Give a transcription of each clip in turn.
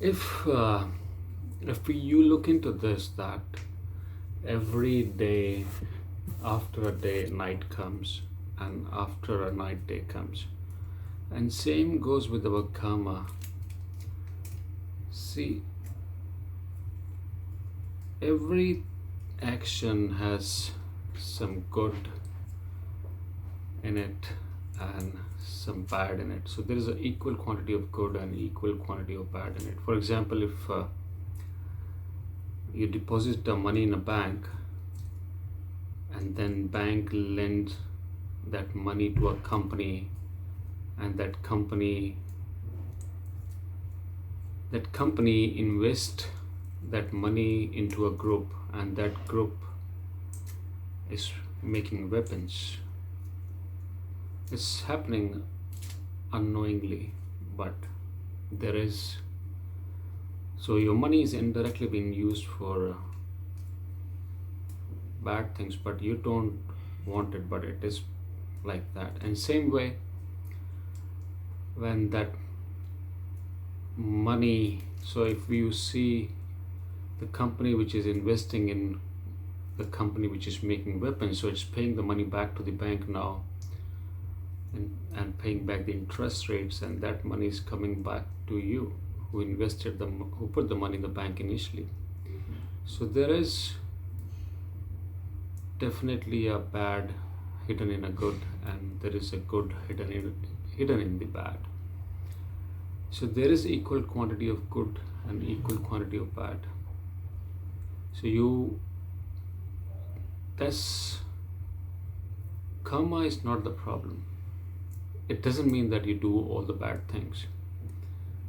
If you look into this, that every day after a day night comes, and after a night day comes, and same goes with our karma. See, every action has some good in it and some bad in it. So there is an equal quantity of good and equal quantity of bad in it. For example, if you deposit the money in a bank, and then bank lends that money to a company, and that company invest that money into a group, and that group is making weapons. It's happening unknowingly, but there is, so your money is indirectly being used for bad things, but you don't want it, but it is like that. And same way, when that money, so if you see the company which is investing in the company which is making weapons, so it's paying the money back to the bank now, and paying back the interest rates, and that money is coming back to you who put the money in the bank initially. So there is definitely a bad hidden in a good, and there is a good hidden in the bad. So there is equal quantity of good and equal quantity of bad. So that's karma is not the problem. It doesn't mean that you do all the bad things.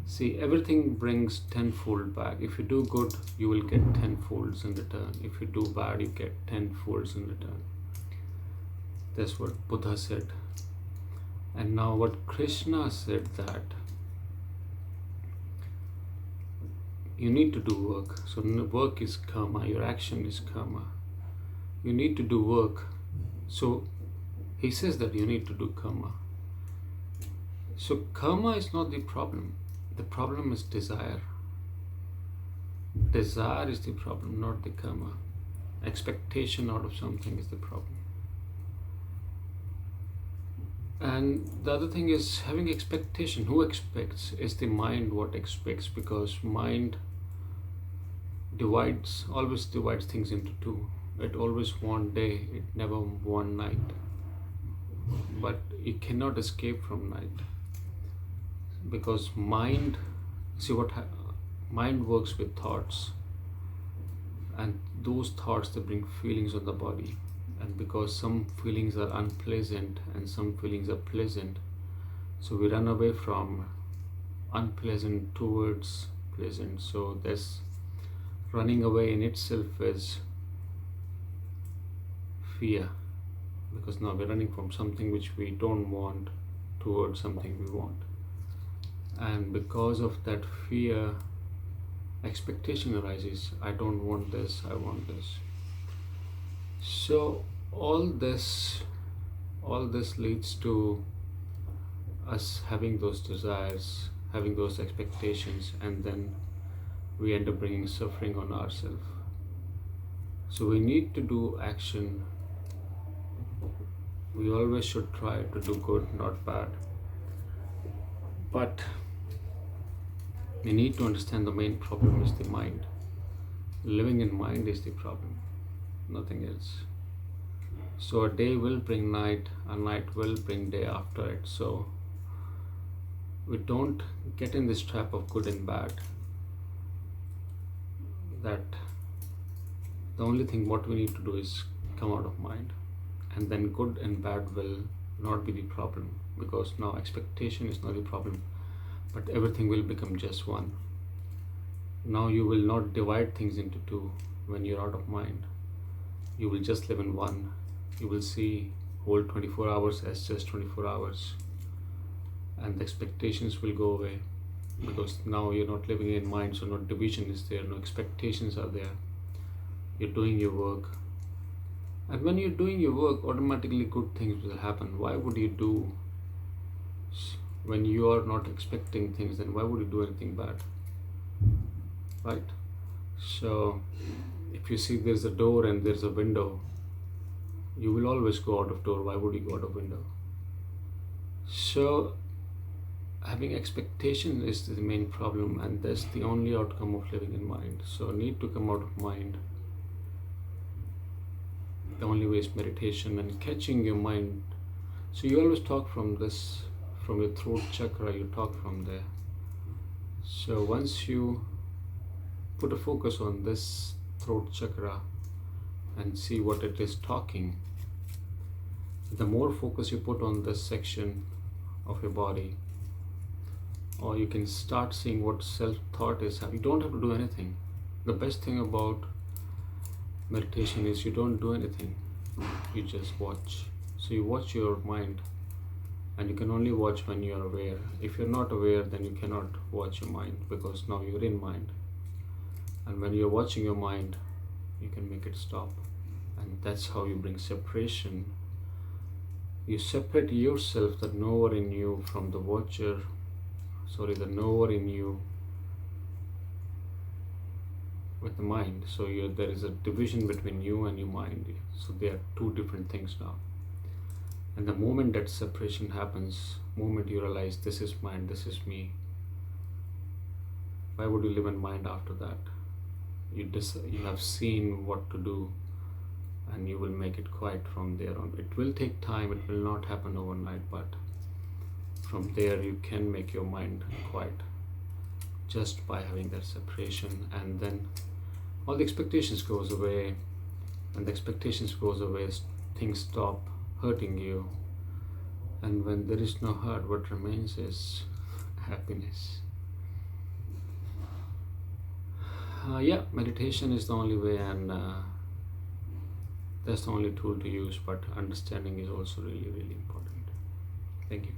See, everything brings tenfold back. If you do good, you will get tenfolds in return. If you do bad, you get tenfolds in return. That's what Buddha said. And now what Krishna said, that you need to do work. So work is karma, your action is karma. You need to do work. So he says that you need to do karma. So karma is not the problem. The problem is desire. Desire is the problem, not the karma. Expectation out of something is the problem. And the other thing is having expectation. Who expects? Is the mind what expects? Because mind always divides things into two. It always one day, it never one night. But you cannot escape from night, because mind works with thoughts, and those thoughts, they bring feelings on the body. And because some feelings are unpleasant and some feelings are pleasant, so we run away from unpleasant towards pleasant. So this running away in itself is fear, because now we're running from something which we don't want towards something we want. And because of that fear, expectation arises. I don't want this, I want this. So all this leads to us having those desires, having those expectations, and then we end up bringing suffering on ourselves. So we need to do action. We always should try to do good, not bad. But we need to understand the main problem is the mind. Living in mind is the problem, nothing else. So a day will bring night, a night will bring day after it. So we don't get in this trap of good and bad. That the only thing what we need to do is come out of mind, and then good and bad will not be the problem, because now expectation is not the problem, but everything will become just one. Now you will not divide things into two when you're out of mind. You will just live in one. You will see whole 24 hours as just 24 hours, and the expectations will go away, because now you're not living in mind, so no division is there, no expectations are there. You're doing your work, and when you're doing your work, automatically good things will happen. Why would you do, when you are not expecting things, then why would you do anything bad? right? So if you see there's a door and there's a window, you will always go out of door. Why would you go out of window? So having expectation is the main problem, and that's the only outcome of living in mind. So need to come out of mind. The only way is meditation and catching your mind. So you always talk from this, from your throat chakra, you talk from there. So once you put a focus on this throat chakra and see what it is talking, the more focus you put on this section of your body, or you can start seeing what self-thought is. You don't have to do anything. The best thing about meditation is you don't do anything, you just watch. So you watch your mind, and you can only watch when you are aware. If you're not aware, then you cannot watch your mind, because now you're in mind. And when you're watching your mind, you can make it stop. And that's how you bring separation. You separate yourself, the knower in you, from the watcher, the knower in you with the mind. So there is a division between you and your mind. So they are two different things now. And the moment that separation happens, moment you realize this is mind, this is me, why would you live in mind after that? You have seen what to do, and you will make it quiet from there on. It will take time, it will not happen overnight, but from there you can make your mind quiet just by having that separation. And then all the expectations goes away. When the expectations goes away, things stop hurting you, and when there is no hurt, what remains is happiness. Meditation is the only way, and that's the only tool to use, but understanding is also really, really important. Thank you.